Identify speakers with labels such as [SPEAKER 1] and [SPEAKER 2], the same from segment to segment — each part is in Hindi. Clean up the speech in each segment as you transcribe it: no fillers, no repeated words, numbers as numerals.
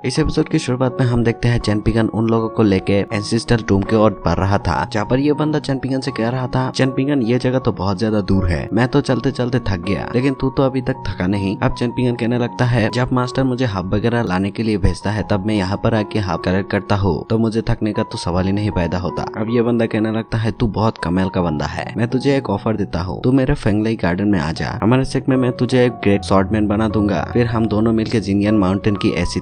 [SPEAKER 1] इस एपिसोड की शुरुआत में हम देखते हैं चैनपिंगन उन लोगों को लेके एंसेस्टर रूम की ओर बढ़ रहा था, जहाँ पर ये बंदा चैनपिंगन से कह रहा था, चैनपिंगन ये जगह तो बहुत ज्यादा दूर है, मैं तो चलते चलते थक गया, लेकिन तू तो अभी तक थका नहीं। अब चैनपिंगन कहने लगता है, जब मास्टर मुझे हब वगैरह लाने के लिए भेजता है तब मैं यहाँ पर आके हब कलेक्ट करता हूँ, तो मुझे थकने का तो सवाल ही नहीं पैदा होता। अब ये बंदा कहने लगता है, तू बहुत कमाल का बंदा है, मैं तुझे एक ऑफर देता हूँ, तू मेरे फेंगलाई गार्डन में आ जा, हमारे सेक्ट में मैं तुझे एक ग्रेट स्वॉर्डमैन बना दूंगा, फिर हम दोनों मिलकर जिनियन माउंटेन की ऐसी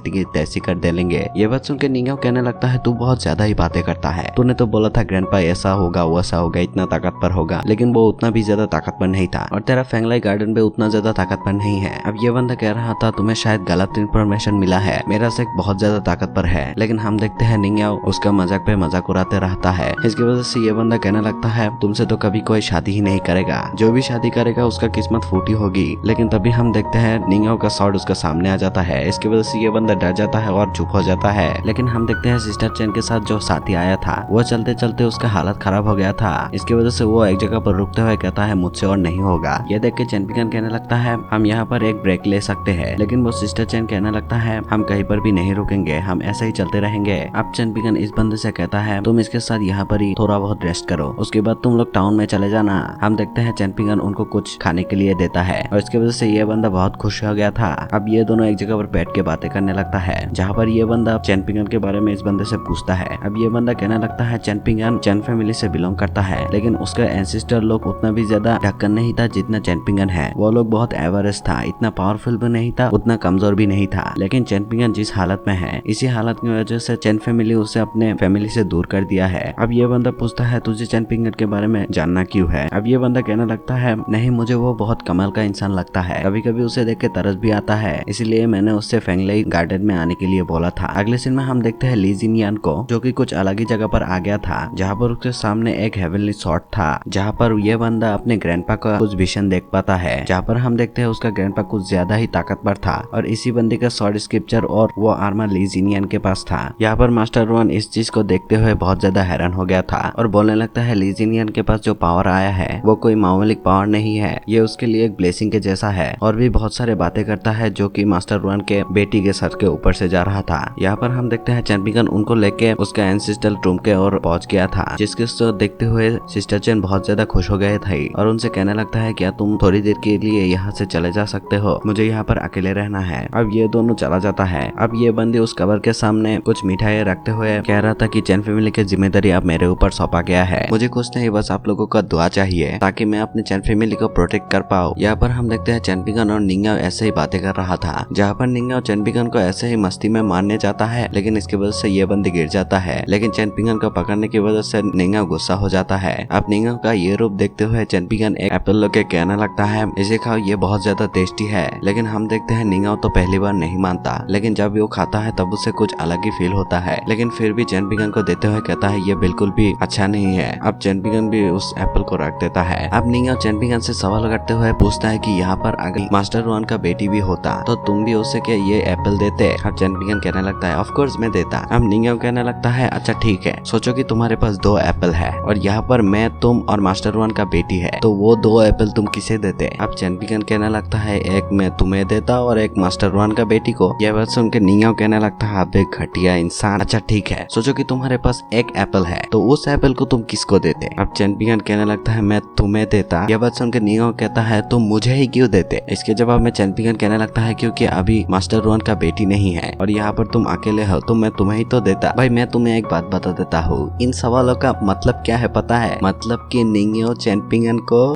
[SPEAKER 1] तैसी कर देंगे। ये बात सुन के निंगयाओ कहने लगता है, तू बहुत ज्यादा ही बातें करता है, तूने तो बोला था ग्रैंडपा ऐसा होगा वैसा होगा, इतना ताकतवर होगा, लेकिन वो उतना भी ज्यादा ताकतवर नहीं था, और तेरा फेंगलाई गार्डन भी उतना ज्यादा ताकतवर नहीं है। अब ये बंदा कह रहा था, तुम्हें शायद गलत इन्फॉर्मेशन मिला है, मेरा सेक्ट बहुत ज्यादा ताकतवर है, लेकिन हम देखते हैं निंगयाओ उसका मजाक पे मजाक उड़ाते रहता है। इसकी वजह से ये बंदा कहने लगता है, तुमसे तो कभी कोई शादी ही नहीं करेगा, जो भी शादी करेगा उसका किस्मत फूटी होगी। लेकिन तभी हम देखते हैं निंगयाओ का स्वॉर्ड उसका सामने आ जाता है। इसकी वजह से ये बंदा डर जाता है और चुप हो जाता है। लेकिन हम देखते हैं सिस्टर चैन के साथ जो साथी आया था वो चलते चलते उसका हालत खराब हो गया था। इसकी वजह से वो एक जगह पर रुकते हुए कहता है, मुझसे और नहीं होगा। ये देख के चैनपिंगन कहने लगता है, हम यहाँ पर एक ब्रेक ले सकते हैं, लेकिन वो सिस्टर चैन कहने लगता है, हम कहीं पर भी नहीं रुकेंगे, हम ऐसे ही चलते रहेंगे। अब चैनपिंगन इस बंदे से कहता है, तुम इसके साथ यहाँ पर ही थोड़ा बहुत रेस्ट करो, उसके बाद तुम लोग टाउन में चले जाना। हम देखते हैं चैनपिंगन उनको कुछ खाने के लिए देता है, और इसकी वजह से ये बंदा बहुत खुश हो गया था। अब ये दोनों एक जगह पर बैठ के बातें करने लगता है, जहाँ पर ये बंदा चैनपिंगन के बारे में इस बंदे से पूछता है। अब ये बंदा कहने लगता है, चैनपिंगन चैन फैमिली से बिलोंग करता है, लेकिन उसका एंसेस्टर लोग उतना भी ज्यादा ढक्कन नहीं था जितना चैनपिंगन है। वो लोग बहुत एवरेज था, इतना पावरफुल भी नहीं था, उतना कमजोर भी नहीं था, लेकिन चैनपिंगन जिस हालत में है, इसी हालत की वजह से चैन फैमिली उसे अपने फैमिली से दूर कर दिया है। अब ये बंदा पूछता है, तुझे चैनपिंगन के बारे में जानना क्यों है? अब ये बंदा कहने लगता है, नहीं, मुझे वो बहुत कमाल का इंसान लगता है, कभी कभी उसे देख के तरस भी आता है, इसलिए मैंने उससे फेंगलाई गार्डन में आने के लिए बोला था। अगले सीन में हम देखते हैं ली जिनियन को, जो कि कुछ अलग ही जगह पर आ गया था, जहाँ पर उसके सामने एक हेवनली स्वॉर्ड था, जहाँ पर ये बंदा अपने ग्रैंडपा का कुछ विजन देख पाता है, जहाँ पर हम देखते हैं उसका ग्रैंडपा कुछ ज्यादा ही ताकतवर था, और इसी बंदे का स्वॉर्ड स्क्रिप्चर और वो आर्मर ली जिनियन के पास था। यहाँ पर मास्टर रोहन इस चीज को देखते हुए बहुत ज्यादा हैरान हो गया था, और बोलने लगता है, ली जिनियन के पास जो पावर आया है वो कोई मामूली पावर नहीं है, ये उसके लिए एक ब्लेसिंग के जैसा है, और भी बहुत सारे बातें करता है जो कि मास्टर रोहन के बेटी के सर के ऊपर से जा रहा था। यहाँ पर हम देखते हैं चैनपिंगन उनको लेके उसका एंसेस्ट्रल रूम के ओर पहुंच गया था, जिसके देखते हुए सिस्टर चैन बहुत ज्यादा खुश हो गए थे, और उनसे कहने लगता है, क्या तुम थोड़ी देर के लिए यहाँ से चले जा सकते हो, मुझे यहाँ पर अकेले रहना है। अब ये दोनों चला जाता है। अब ये बंदी उस कबर के सामने कुछ मिठाई रखते हुए कह रहा था कि चैन फैमिली की जिम्मेदारी अब मेरे ऊपर सौंपा गया है, मुझे कुछ नहीं, बस आप लोगों का दुआ चाहिए ताकि मैं अपने चैन फैमिली को प्रोटेक्ट कर पाऊँ। यहाँ पर हम देखते हैं चैनपिंगन और निंगयाओ ऐसे ही बातें कर रहा था, जहाँ पर निंगयाओ चैनपिंगन को ऐसे ही मस्ती में मारने जाता है, लेकिन इसकी वजह से ये बंदी गिर जाता है, लेकिन चैनपिंगन को पकड़ने की वजह से निंगयाओ गुस्सा हो जाता है। अब निंगयाओ का ये रूप देखते हुए चैनपिंगन एक एप्पल लेके कहने लगता है, इसे खाओ, ये बहुत ज्यादा टेस्टी है। लेकिन हम देखते हैं निंगयाओ तो पहली बार नहीं मानता, लेकिन जब वो खाता है तब उसे कुछ अलग ही फील होता है, लेकिन फिर भी चैनपिंगन को देते हुए कहता है, ये बिल्कुल भी अच्छा नहीं है। अब चैनपिंगन भी उस एप्पल को रख देता है। अब निंगयाओ चैनपिंगन से सवाल करते हुए पूछता है कि यहाँ पर अगर मास्टर रोहन का बेटी भी होता तो तुम भी उसे क्या ये एप्पल देते? अब चैनपिंगन कहने लगता है, ऑफ कोर्स मैं देता। अब निंगयाओ कहने लगता है, अच्छा ठीक है, सोचो कि तुम्हारे पास 2 एप्पल है, और यहाँ पर मैं, तुम और मास्टर रोहन का बेटी है, तो वो 2 एप्पल तुम किसे देते? अब चैनपिंगन कहने लगता है, एक मैं तुम्हें देता और एक मास्टर रोहन का बेटी को। यह बात सुन के निंगयाओ कहने लगता है, अबे घटिया इंसान, अच्छा ठीक है, सोचो कि तुम्हारे पास 1 एप्पल है, तो उस एप्पल को तुम किसको देते? अब चैनपिंगन कहने लगता है, मैं तुम्हें देता। यह बात सुन के निंगयाओ कहता है, तुम मुझे ही क्यों देते? इसके जवाब में चैनपिंगन कहने लगता है, क्योंकि अभी मास्टर रोहन का बेटी नहीं है और यहाँ पर तुम अकेले हो, तो मैं तुम्हें ही तो देता। भाई मैं तुम्हें एक बात बता देता हूँ, इन सवालों का मतलब क्या है पता है? मतलब कि निंगयाओ चैनपिंगन को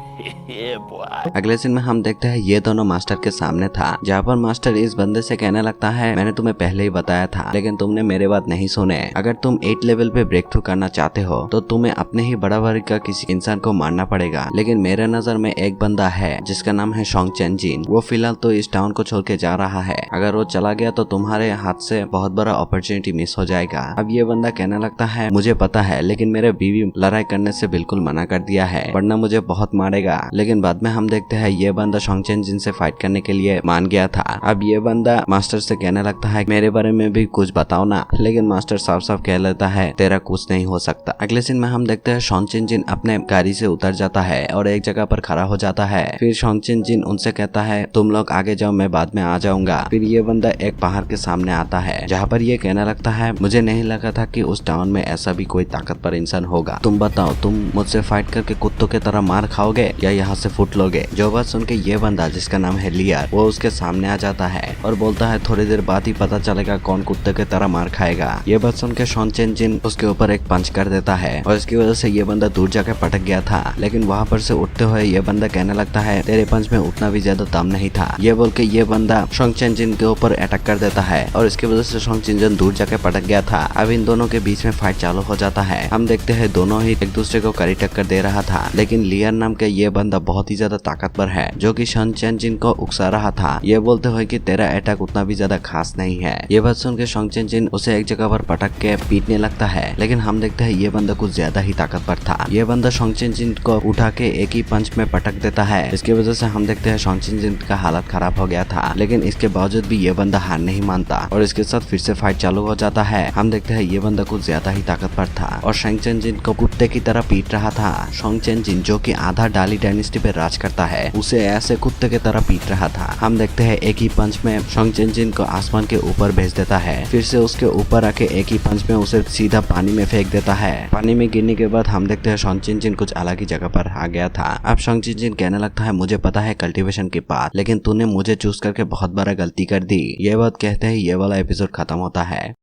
[SPEAKER 1] अगले सीन में हम देखते हैं ये दोनों मास्टर के सामने था, जहाँ पर मास्टर इस बंदे से कहने लगता है, मैंने तुम्हें पहले ही बताया था, लेकिन तुमने मेरे बात नहीं सुने। अगर तुम 8 लेवल पे ब्रेक थ्रू करना चाहते हो तो तुम्हें अपने ही बड़ा वर्ग का किसी इंसान को मारना पड़ेगा, लेकिन मेरे नजर में एक बंदा है जिसका नाम है शोंग चेनजिन। वो फिलहाल तो इस टाउन को छोड़ के जा रहा है, अगर वो चला गया तो तुम्हारे हाथ से बहुत बड़ा अपॉर्चुनिटी मिस हो जाएगा। अब ये बंदा कहने लगता है, मुझे पता है, लेकिन मेरे बीवी लड़ाई करने से बिल्कुल मना कर दिया है, वरना मुझे बहुत मारेगा। लेकिन बाद में हम देखते हैं ये बंदा शोंग चेनजिन से फाइट करने के लिए मान गया था। अब ये बंदा मास्टर से कहने लगता है, मेरे बारे में भी कुछ बताओ ना, लेकिन मास्टर साफ साफ कह लेता है, तेरा कुछ नहीं हो सकता। अगले सीन में हम देखते हैं शोंग चेनजिन अपने गाड़ी से उतर जाता है और एक जगह पर खड़ा हो जाता है। फिर शोंग चेनजिन उनसे कहता है, तुम लोग आगे जाओ, मैं बाद में आ जाऊंगा। फिर ये बंदा एक पहाड़ के सामने आता है, जहाँ पर ये कहने लगता है मुझे नहीं लगा था कि उस टाउन में ऐसा भी कोई ताकतवर इंसान होगा। तुम बताओ, तुम मुझसे फाइट करके कुत्तों की तरह मार खाओगे या यहाँ से फुट लोगे। जो बात सुन के ये बंदा जिसका नाम है लियर, वो उसके सामने आ जाता है और बोलता है थोड़ी देर बाद ही पता चलेगा कौन कुत्ते की तरह मार खाएगा। ये बात सुन के शॉन चेन जिन उसके ऊपर एक पंच कर देता है और इसकी वजह से ये बंदा दूर जाकर पटक गया था। लेकिन वहाँ पर से उठते हुए ये बंदा कहने लगता है तेरे पंच में उतना भी ज्यादा दम नहीं था। ये बोल के ये बंदा शॉन चेन जिन के ऊपर अटैक कर देता है और इसकी वजह से शॉन चेन जिन दूर जाके पटक गया था। अब इन दोनों के बीच में फाइट चालू हो जाता है। हम देखते हैं दोनों ही एक दूसरे को कड़ी टक्कर दे रहा था, लेकिन लियर नाम के ये बंदा बहुत ही ज्यादा ताकतवर है जो कि शॉन चेन जिन को उकसा रहा था, ये बोलते हुए कि तेरा अटैक उतना भी ज्यादा खास नहीं है। ये बात सुन के शॉन चेन जिन उसे एक जगह पर पटक के पीटने लगता है, लेकिन हम देखते हैं ये बंदा कुछ ज्यादा ही ताकतवर था। ये बंदा शॉन चेन जिन को उठा के एक ही पंच में पटक देता है। इसकी वजह से हम देखते हैं शॉन चेन जिन का हालत खराब हो गया था, लेकिन इसके बावजूद भी ये बंदा हार नहीं मानता और इसके साथ फिर से फाइट चालू हो जाता है। हम देखते हैं ये बंदा कुछ ज्यादा ही ताकतवर था और शॉन चेन जिन को कुत्ते की तरह पीट रहा था। शॉन चेन जिन जो कि आधा डाली डायनेस्टी पे राज करता है, उसे ऐसे कुत्ते की तरह पीट रहा था। हम देखते हैं एक ही पंच में शॉन चेन जिन को आसमान के ऊपर भेज देता है, फिर से उसके ऊपर आके एक ही पंच में उसे सीधा पानी में फेंक देता है। पानी में गिरने के बाद हम देखते हैं शॉन चेन जिन कुछ अलग ही जगह पर आ गया था। अब शॉन चेन जिन कहने लगता है मुझे पता है कल्टीवेशन की बात, लेकिन तूने मुझे चूज करके बहुत बड़ा गलती कर दी। ये बात कहते ही ये वाला एपिसोड खत्म होता है।